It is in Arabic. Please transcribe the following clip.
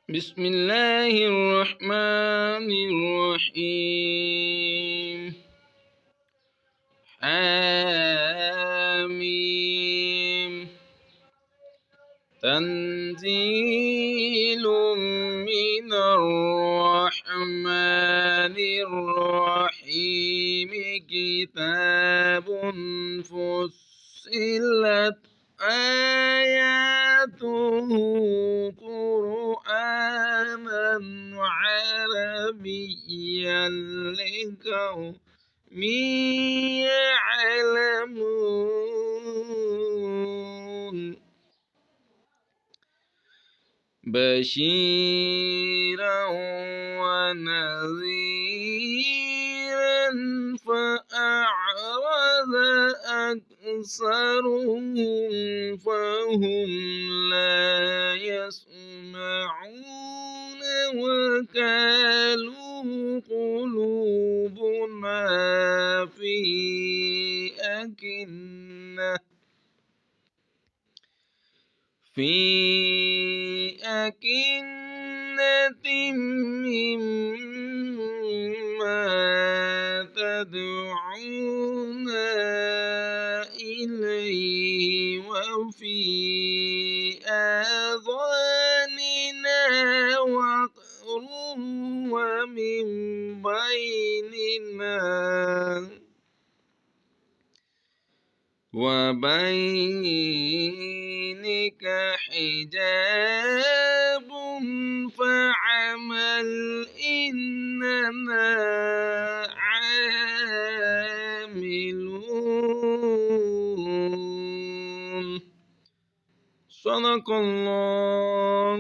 بسم الله الرحمن الرحيم. حميم. تنزيل من الرحمن الرحيم. كتاب فصلت آياته قرآنا عربيا لقوم يعلمون. بشيرا ونذيرا فأعرض أكثرهم فهم لا يسمعون وقالوا قلوبنا في أكنة مما تدعونا إليه وفي آذاننا وقر ومن وبينك حجاب فاعمل إننا عاملون. صدق الله.